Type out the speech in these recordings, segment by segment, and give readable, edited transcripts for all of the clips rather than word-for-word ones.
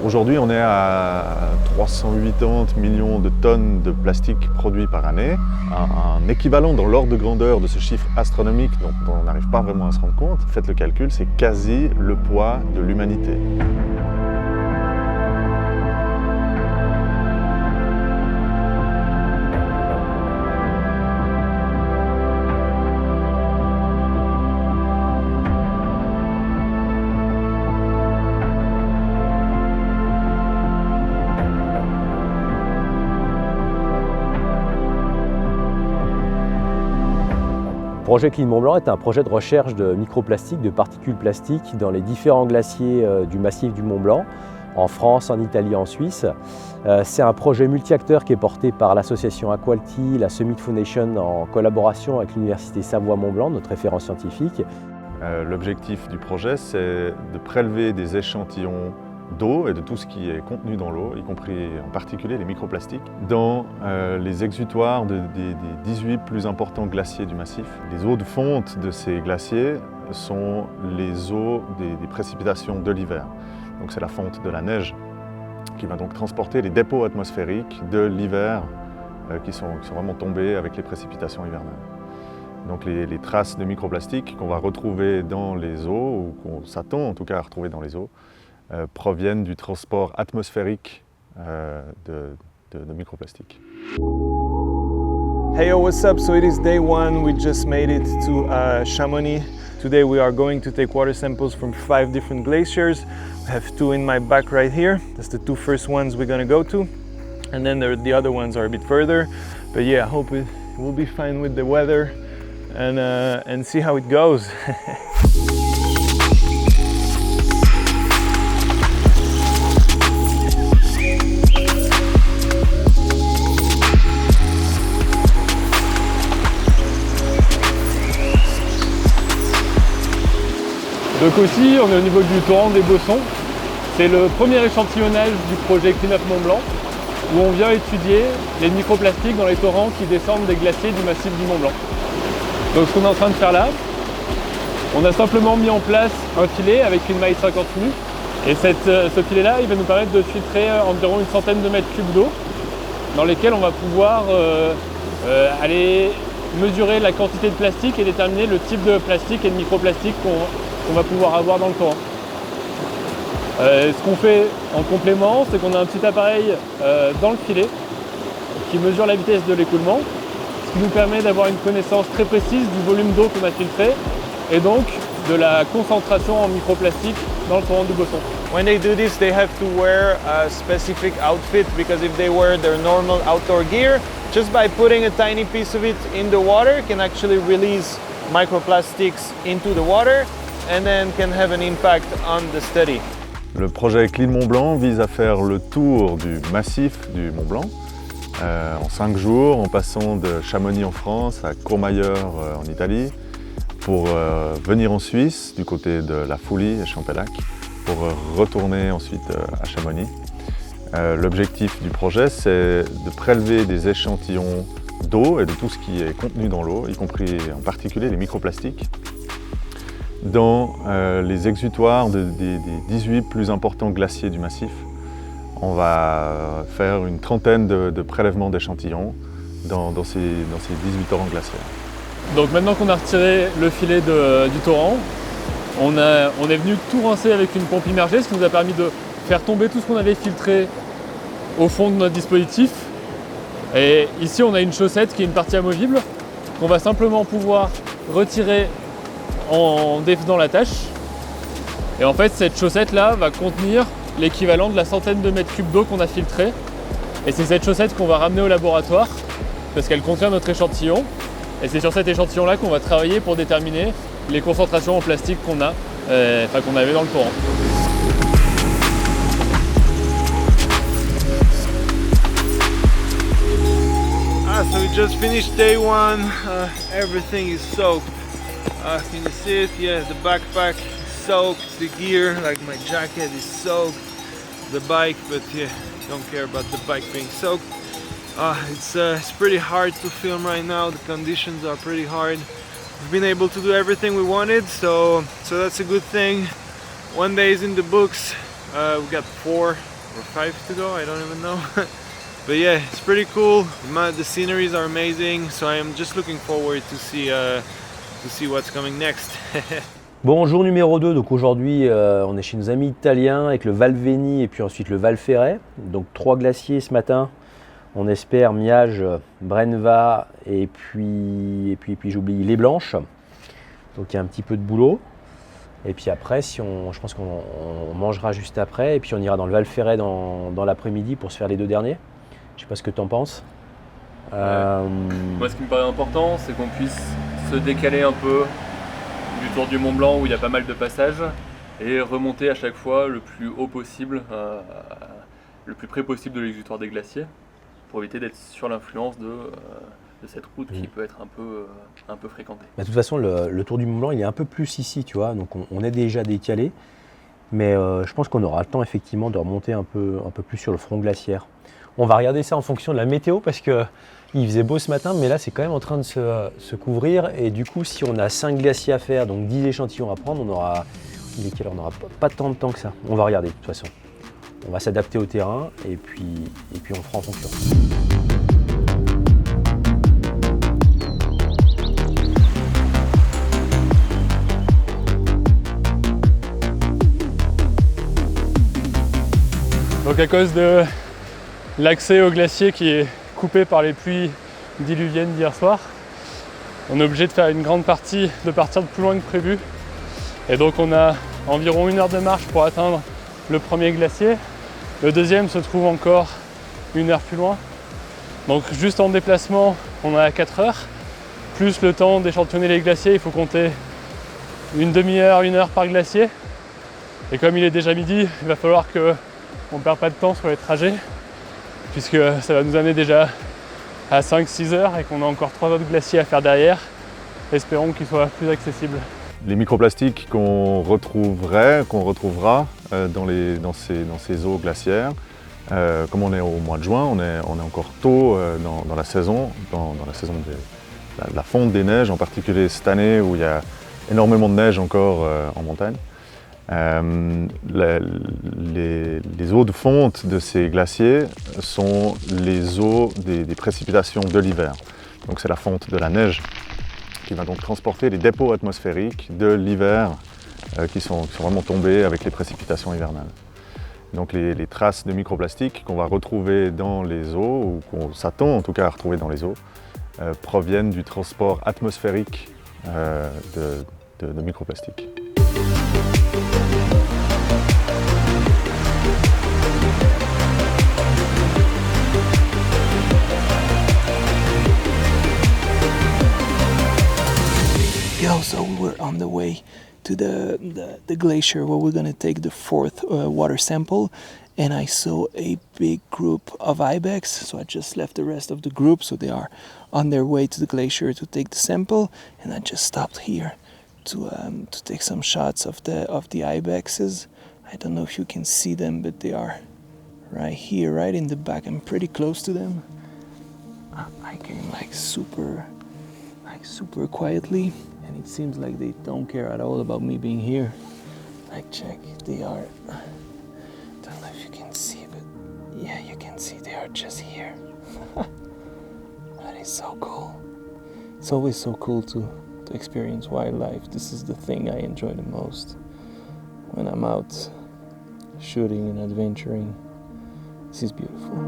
Aujourd'hui, on est à 380 millions de tonnes de plastique produits par année, un équivalent dans l'ordre de grandeur de ce chiffre astronomique dont on n'arrive pas vraiment à se rendre compte. Faites le calcul, c'est quasi le poids de l'humanité. Le projet Clean Mont Blanc est un projet de recherche de microplastiques, de particules plastiques dans les différents glaciers du massif du Mont Blanc, en France, en Italie, en Suisse. C'est un projet multi-acteurs qui est porté par l'association Aqualti, la Summit Foundation en collaboration avec l'Université Savoie-Mont-Blanc, notre référence scientifique. L'objectif du projet, c'est de prélever des échantillons d'eau et de tout ce qui est contenu dans l'eau, y compris en particulier les microplastiques, dans les exutoires des 18 plus importants glaciers du massif. Les eaux de fonte de ces glaciers sont les eaux des précipitations de l'hiver. Donc c'est la fonte de la neige qui va donc transporter les dépôts atmosphériques de l'hiver qui sont vraiment tombés avec les précipitations hivernales. Donc les traces de microplastiques qu'on va retrouver dans les eaux, ou qu'on s'attend en tout cas à retrouver dans les eaux, proviennent du transport atmosphérique de microplastiques. Hey, yo, what's up? So it is day one. We just made it to Chamonix. Today we are going to take water samples from 5 different glaciers. I have 2 in my back right here. That's the 2 first ones we're gonna go to. And then the other ones are a bit further. But yeah, I hope it will be fine with the weather and see how it goes. Donc aussi, on est au niveau du torrent des Bossons. C'est le premier échantillonnage du projet Clean Up Mont Blanc, où on vient étudier les microplastiques dans les torrents qui descendent des glaciers du massif du Mont Blanc. Donc ce qu'on est en train de faire là, on a simplement mis en place un filet avec une maille 50 μ. Et ce filet-là, il va nous permettre de filtrer environ une centaine de mètres cubes d'eau, dans lesquels on va pouvoir aller mesurer la quantité de plastique et déterminer le type de plastique et de microplastique qu'on va pouvoir avoir dans le torrent. Ce qu'on fait en complément, c'est qu'on a un petit appareil dans le filet qui mesure la vitesse de l'écoulement, ce qui nous permet d'avoir une connaissance très précise du volume d'eau qu'on a filtré et donc de la concentration en microplastique dans le torrent du Bosson. When they do this, they have to wear a specific outfit, because if they wear their normal outdoor gear, just by putting a tiny piece of it in the water can actually release microplastics into the water and then can have an impact on the study. Le projet Clean Mont Blanc vise à faire le tour du massif du Mont Blanc en 5 jours, en passant de Chamonix en France à Courmayeur en Italie, pour venir en Suisse, du côté de la Foulie et Champellac, pour retourner ensuite à Chamonix. L'objectif du projet, c'est de prélever des échantillons d'eau et de tout ce qui est contenu dans l'eau, y compris en particulier les microplastiques, dans les exutoires des 18 plus importants glaciers du massif. On va faire une trentaine de prélèvements d'échantillons dans ces 18 torrents glaciaires. Donc maintenant qu'on a retiré le filet du torrent, on est venu tout rincer avec une pompe immergée, ce qui nous a permis de faire tomber tout ce qu'on avait filtré au fond de notre dispositif. Et ici on a une chaussette qui est une partie amovible qu'on va simplement pouvoir retirer en défaisant la tâche. Et en fait cette chaussette là va contenir l'équivalent de la centaine de mètres cubes d'eau qu'on a filtré. Et c'est cette chaussette qu'on va ramener au laboratoire parce qu'elle contient notre échantillon. Et c'est sur cet échantillon là qu'on va travailler pour déterminer les concentrations en plastique qu'on avait dans le torrent. So we just finished day one. Everything is soaked. Can you see it? Yeah, the backpack is soaked, the gear, like my jacket is soaked, the bike, but yeah, don't care about the bike being soaked. It's pretty hard to film right now. The conditions are pretty hard. We've been able to do everything we wanted, so that's a good thing. One day is in the books. We got 4 or 5 to go, I don't even know. But yeah, it's pretty cool. The sceneries are amazing, so I am just looking forward to see what's coming next. Bon, jour numéro 2, donc aujourd'hui on est chez nos amis italiens avec le Val Veni et puis ensuite le Val Ferret. Donc 3 glaciers ce matin, on espère Miage, Brenva et puis j'oublie Les Blanches. Donc il y a un petit peu de boulot. Et puis après, je pense qu'on mangera juste après et puis on ira dans le Val Ferret dans l'après-midi pour se faire les 2 derniers. Je sais pas ce que tu en penses. Moi, ce qui me paraît important, c'est qu'on puisse se décaler un peu du Tour du Mont Blanc où il y a pas mal de passages et remonter à chaque fois le plus haut possible, le plus près possible de l'exutoire des glaciers pour éviter d'être sur l'influence de cette route qui peut être un peu fréquentée. De toute façon, le Tour du Mont Blanc, il est un peu plus ici, tu vois, donc on est déjà décalé, mais je pense qu'on aura le temps effectivement de remonter un peu plus sur le front glaciaire. On va regarder ça en fonction de la météo parce qu'il faisait beau ce matin, mais là c'est quand même en train de se couvrir et du coup si on a 5 glaciers à faire, donc 10 échantillons à prendre, on n'aura pas tant de temps que ça. On va regarder de toute façon. On va s'adapter au terrain et puis on fera en fonction. Donc à cause de l'accès au glacier qui est coupé par les pluies diluviennes d'hier soir, on est obligé de faire une grande partie, de partir de plus loin que prévu. Et donc on a environ 1 heure de marche pour atteindre le premier glacier. Le deuxième se trouve encore 1 heure plus loin. Donc juste en déplacement, on a 4 heures. Plus le temps d'échantillonner les glaciers, il faut compter une demi-heure, 1 heure par glacier. Et comme il est déjà midi, il va falloir qu'on ne perd pas de temps sur les trajets, puisque ça va nous amener déjà à 5-6 heures et qu'on a encore 3 autres glaciers à faire derrière. Espérons qu'ils soient plus accessibles. Les microplastiques qu'on retrouvera dans ces eaux glaciaires, comme on est au mois de juin, on est encore tôt dans la saison, dans la saison de la fonte des neiges, en particulier cette année où il y a énormément de neige encore en montagne. Les eaux de fonte de ces glaciers sont les eaux des précipitations de l'hiver. Donc c'est la fonte de la neige qui va donc transporter les dépôts atmosphériques de l'hiver qui sont vraiment tombés avec les précipitations hivernales. Donc les traces de microplastiques qu'on va retrouver dans les eaux, ou qu'on s'attend en tout cas à retrouver dans les eaux, proviennent du transport atmosphérique de microplastiques. So we're on the way to the glacier where we're gonna take the 4th water sample, and I saw a big group of ibex, so I just left the rest of the group, so they are on their way to the glacier to take the sample, and I just stopped here to take some shots of the ibexes. I don't know if you can see them, but they are right here, right in the back. I'm pretty close to them. I came like super quietly. And it seems like they don't care at all about me being here. Like, check, they are, don't know if you can see, but yeah, you can see they are just here. That is so cool. It's always so cool to experience wildlife. This is the thing I enjoy the most when I'm out shooting and adventuring. This is beautiful.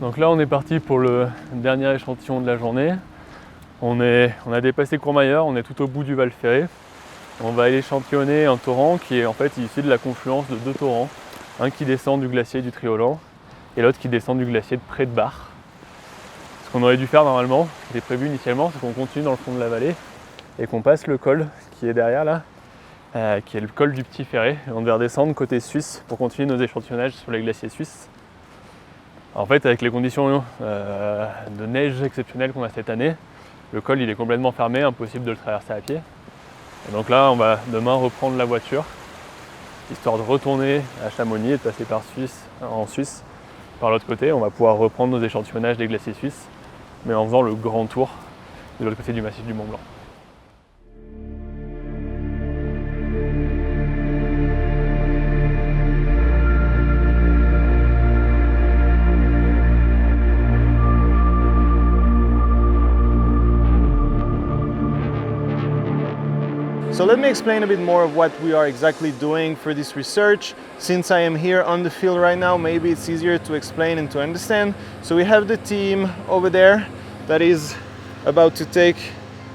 Donc là on est parti pour le dernier échantillon de la journée. On a dépassé Courmayeur, on est tout au bout du Val Ferret. On va aller échantillonner un torrent qui est en fait issu de la confluence de 2 torrents. Un qui descend du glacier du Triolan et l'autre qui descend du glacier de Près de Bar. Ce qu'on aurait dû faire normalement, ce qui était prévu initialement, c'est qu'on continue dans le fond de la vallée et qu'on passe le col qui est derrière là, qui est le col du Petit Ferré. Et on devait redescendre côté suisse pour continuer nos échantillonnages sur les glaciers suisses. En fait, avec les conditions de neige exceptionnelles qu'on a cette année, le col il est complètement fermé, impossible de le traverser à pied. Et donc là, on va demain reprendre la voiture, histoire de retourner à Chamonix et de passer en Suisse par l'autre côté. On va pouvoir reprendre nos échantillonnages des glaciers suisses, mais en faisant le grand tour de l'autre côté du massif du Mont Blanc. So let me explain a bit more of what we are exactly doing for this research. Since I am here on the field right now, maybe it's easier to explain and to understand. So we have the team over there that is about to take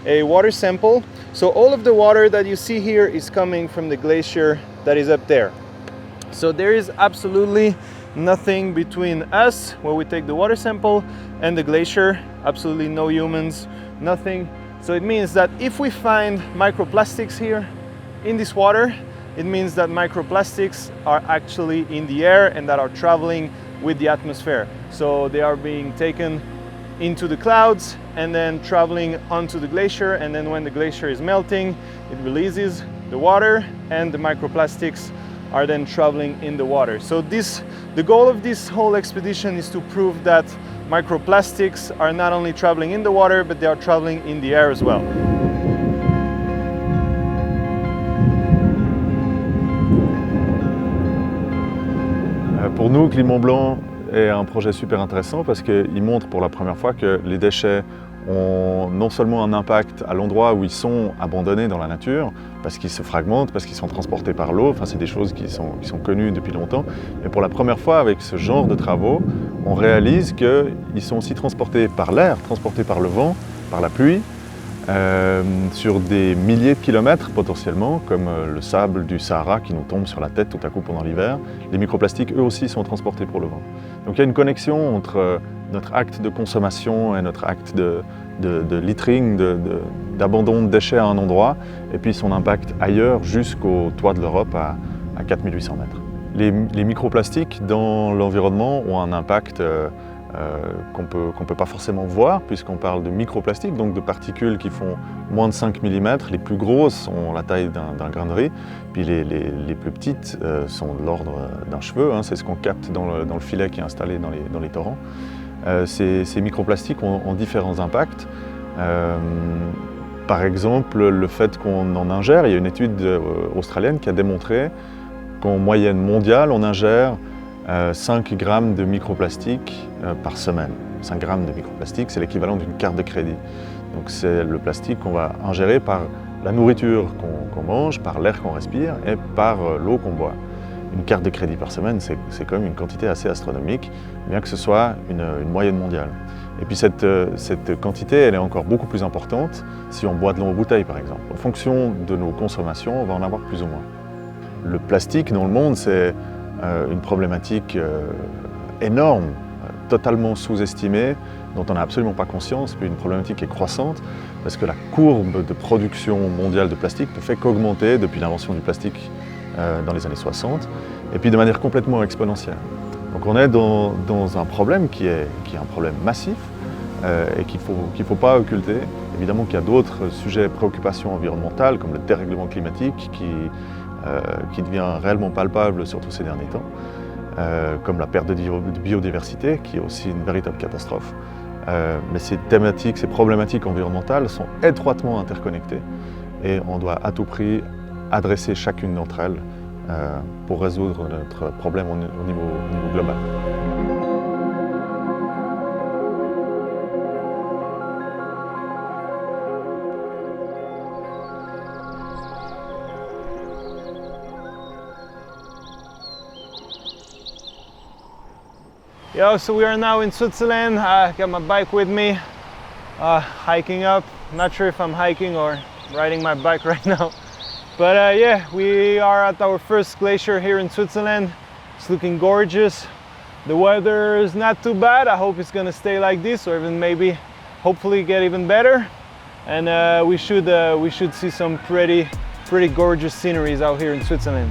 a water sample. So all of the water that you see here is coming from the glacier that is up there. So there is absolutely nothing between us, where we take the water sample, and the glacier. Absolutely no humans, nothing. So it means that if we find microplastics here in this water, it means that microplastics are actually in the air and that are traveling with the atmosphere. So they are being taken into the clouds and then traveling onto the glacier, and then when the glacier is melting, it releases the water and the microplastics are then traveling in the water. So the goal of this whole expedition is to prove that microplastics are not only traveling in the water, but they are traveling in the air as well. Pour nous, Clim Mont Blanc est un projet super intéressant parce qu'il montre pour la première fois que les déchets ont non seulement un impact à l'endroit où ils sont abandonnés dans la nature, parce qu'ils se fragmentent, parce qu'ils sont transportés par l'eau, enfin c'est des choses qui sont connues depuis longtemps, mais pour la première fois avec ce genre de travaux, on réalise qu'ils sont aussi transportés par l'air, transportés par le vent, par la pluie, sur des milliers de kilomètres potentiellement, comme le sable du Sahara qui nous tombe sur la tête tout à coup pendant l'hiver. Les microplastiques, eux aussi, sont transportés pour le vent. Donc il y a une connexion entre notre acte de consommation et notre acte de littering, d'abandon de déchets à un endroit, et puis son impact ailleurs jusqu'au toit de l'Europe à 4800 mètres. Les microplastiques dans l'environnement ont un impact qu'on peut pas forcément voir, puisqu'on parle de microplastiques, donc de particules qui font moins de 5 mm. Les plus grosses ont la taille d'un grain de riz, puis les plus petites sont de l'ordre d'un cheveu, hein, c'est ce qu'on capte dans le filet qui est installé dans les torrents. Ces microplastiques ont différents impacts. Par exemple, le fait qu'on en ingère, il y a une étude australienne qui a démontré qu'en moyenne mondiale, on ingère 5 grammes de microplastique par semaine. 5 grammes de microplastique, c'est l'équivalent d'une carte de crédit. Donc c'est le plastique qu'on va ingérer par la nourriture qu'on mange, par l'air qu'on respire et par l'eau qu'on boit. Une carte de crédit par semaine, c'est quand même une quantité assez astronomique, bien que ce soit une moyenne mondiale. Et puis cette quantité, elle est encore beaucoup plus importante si on boit de l'eau en bouteille, par exemple. En fonction de nos consommations, on va en avoir plus ou moins. Le plastique dans le monde, c'est une problématique énorme, totalement sous-estimée, dont on n'a absolument pas conscience, puis une problématique qui est croissante, parce que la courbe de production mondiale de plastique ne fait qu'augmenter depuis l'invention du plastique dans les années 60, et puis de manière complètement exponentielle. Donc on est dans un problème qui est un problème massif et qu'il faut pas occulter. Évidemment qu'il y a d'autres sujets de préoccupation environnementale, comme le dérèglement climatique, qui devient réellement palpable, surtout ces derniers temps, comme la perte de biodiversité, qui est aussi une véritable catastrophe. Mais ces thématiques, ces problématiques environnementales sont étroitement interconnectées et on doit à tout prix adresser chacune d'entre elles pour résoudre notre problème au niveau global. Yo, so we are now in Switzerland. I got my bike with me, hiking up. Not sure if I'm hiking or riding my bike right now. But yeah, we are at our first glacier here in Switzerland. It's looking gorgeous. The weather is not too bad. I hope it's gonna stay like this, or even maybe, hopefully, get even better. And we should see some pretty pretty gorgeous sceneries out here in Switzerland.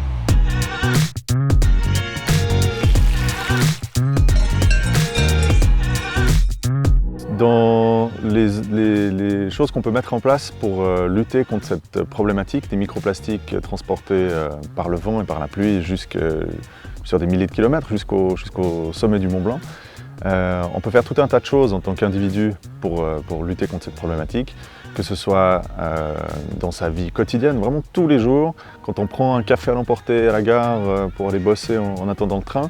Dans les choses qu'on peut mettre en place pour lutter contre cette problématique des microplastiques transportés par le vent et par la pluie sur des milliers de kilomètres jusqu'au sommet du Mont Blanc, on peut faire tout un tas de choses en tant qu'individu pour lutter contre cette problématique, que ce soit dans sa vie quotidienne, vraiment tous les jours, quand on prend un café à l'emporter à la gare pour aller bosser en attendant le train,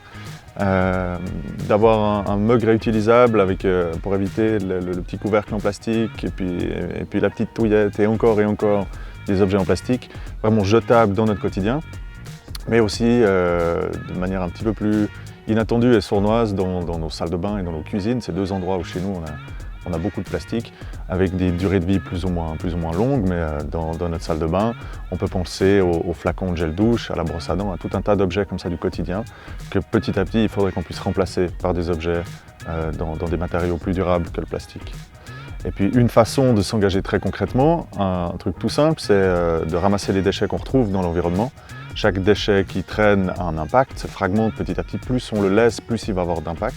d'avoir un mug réutilisable pour éviter le petit couvercle en plastique et puis la petite touillette et encore des objets en plastique vraiment jetables dans notre quotidien, mais aussi de manière un petit peu plus inattendue et sournoise dans nos salles de bain et dans nos cuisines. C'est deux endroits où chez nous on a beaucoup de plastique avec des durées de vie plus ou moins longues, mais dans notre salle de bain, on peut penser aux flacons de gel douche, à la brosse à dents, à tout un tas d'objets comme ça du quotidien que petit à petit il faudrait qu'on puisse remplacer par des objets dans des matériaux plus durables que le plastique. Et puis une façon de s'engager très concrètement, un truc tout simple, c'est de ramasser les déchets qu'on retrouve dans l'environnement. Chaque déchet qui traîne a un impact, se fragmente petit à petit, plus on le laisse, plus il va avoir d'impact.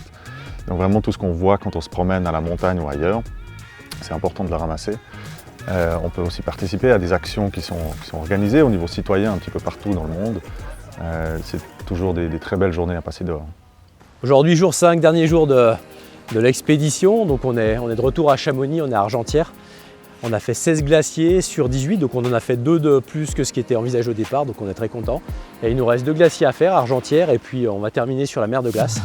Donc vraiment tout ce qu'on voit quand on se promène à la montagne ou ailleurs, c'est important de le ramasser. On peut aussi participer à des actions qui sont organisées au niveau citoyen un petit peu partout dans le monde. C'est toujours des très belles journées à passer dehors. Aujourd'hui, jour 5, dernier jour de l'expédition. Donc on est de retour à Chamonix, on est à Argentière. On a fait 16 glaciers sur 18, donc on en a fait 2 de plus que ce qui était envisagé au départ, donc on est très content. Et il nous reste 2 glaciers à faire, Argentière, et puis on va terminer sur la mer de glace.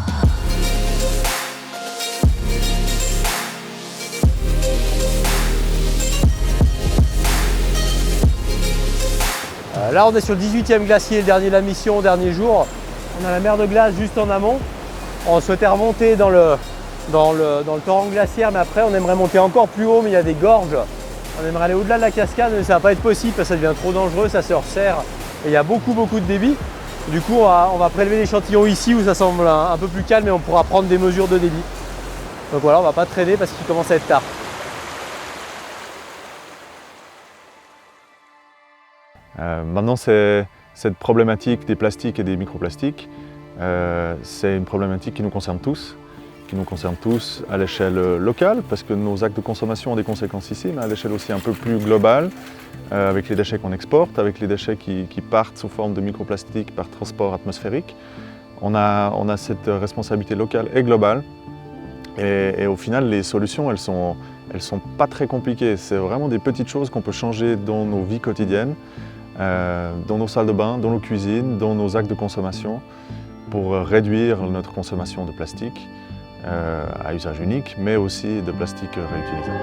Là on est sur le 18e glacier, le dernier de la mission, dernier jour. On a la mer de glace juste en amont. On souhaitait remonter dans le torrent glaciaire, mais après on aimerait monter encore plus haut, mais il y a des gorges. On aimerait aller au-delà de la cascade, mais ça va pas être possible parce que ça devient trop dangereux, ça se resserre et il y a beaucoup de débit. Du coup on va prélever l'échantillon ici où ça semble un peu plus calme et on pourra prendre des mesures de débit. Donc voilà, on va pas traîner parce qu'il commence à être tard. Maintenant, cette problématique des plastiques et des microplastiques, c'est une problématique qui nous concerne tous à l'échelle locale, parce que nos actes de consommation ont des conséquences ici, mais à l'échelle aussi un peu plus globale, avec les déchets qu'on exporte, avec les déchets qui partent sous forme de microplastiques par transport atmosphérique. On a cette responsabilité locale et globale, et au final, les solutions, elles sont pas très compliquées. C'est vraiment des petites choses qu'on peut changer dans nos vies quotidiennes, dans nos salles de bain, dans nos cuisines, dans nos actes de consommation, pour réduire notre consommation de plastique à usage unique, mais aussi de plastique réutilisable.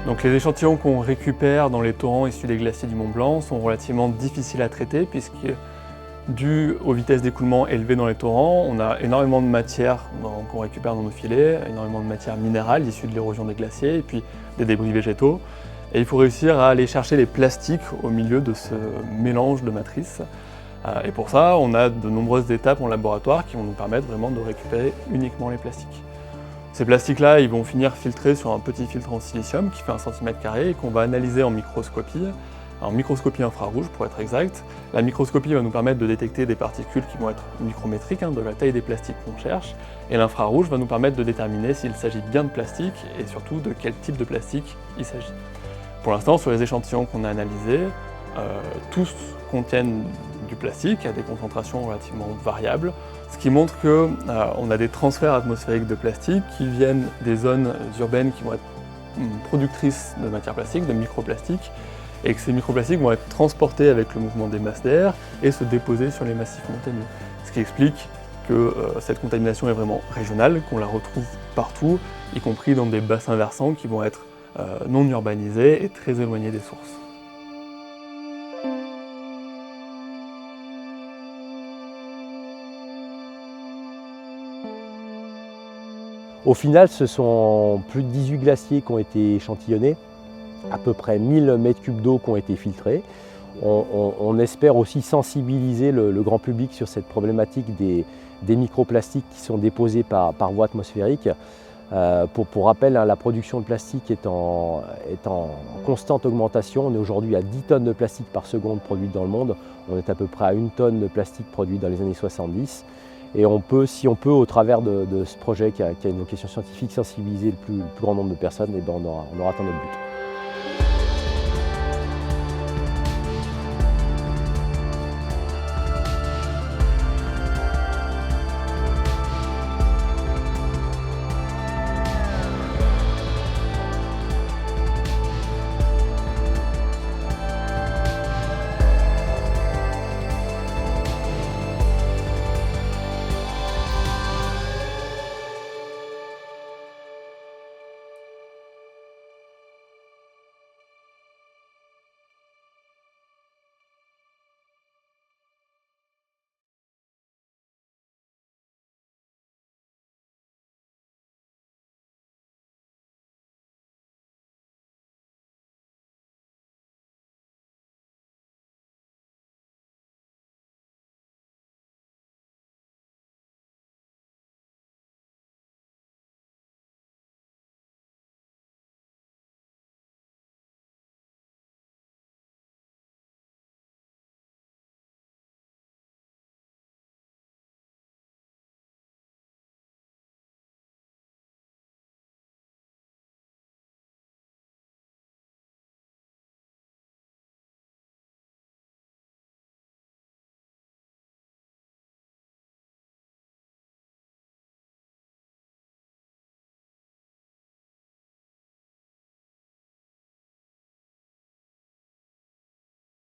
Donc les échantillons qu'on récupère dans les torrents issus des glaciers du Mont Blanc sont relativement difficiles à traiter puisque, dû aux vitesses d'écoulement élevées dans les torrents, on a énormément de matière qu'on récupère dans nos filets, énormément de matière minérale issue de l'érosion des glaciers et puis des débris végétaux. Et il faut réussir à aller chercher les plastiques au milieu de ce mélange de matrices. Et pour ça, on a de nombreuses étapes en laboratoire qui vont nous permettre vraiment de récupérer uniquement les plastiques. Ces plastiques-là, ils vont finir filtrés sur un petit filtre en silicium qui fait 1 cm² et qu'on va analyser en microscopie infrarouge pour être exact. La microscopie va nous permettre de détecter des particules qui vont être micrométriques, de la taille des plastiques qu'on cherche, et l'infrarouge va nous permettre de déterminer s'il s'agit bien de plastique et surtout de quel type de plastique il s'agit. Pour l'instant, sur les échantillons qu'on a analysés, tous contiennent du plastique à des concentrations relativement variables, ce qui montre qu'on a des transferts atmosphériques de plastique qui viennent des zones urbaines qui vont être productrices de matières plastiques, de microplastiques, et que ces microplastiques vont être transportés avec le mouvement des masses d'air et se déposer sur les massifs montagneux. Ce qui explique que cette contamination est vraiment régionale, qu'on la retrouve partout, y compris dans des bassins versants qui vont être non urbanisés et très éloignés des sources. Au final, ce sont plus de 18 glaciers qui ont été échantillonnés, à peu près 1000 mètres cubes d'eau qui ont été filtrés. On espère aussi sensibiliser le grand public sur cette problématique des microplastiques qui sont déposés par voie atmosphérique. Pour rappel, la production de plastique est en constante augmentation. On est aujourd'hui à 10 tonnes de plastique par seconde produites dans le monde. On est à peu près à 1 tonne de plastique produite dans les années 70. Et si on peut, au travers de ce projet qui a une vocation scientifique, sensibiliser le plus grand nombre de personnes, et ben on aura atteint notre but.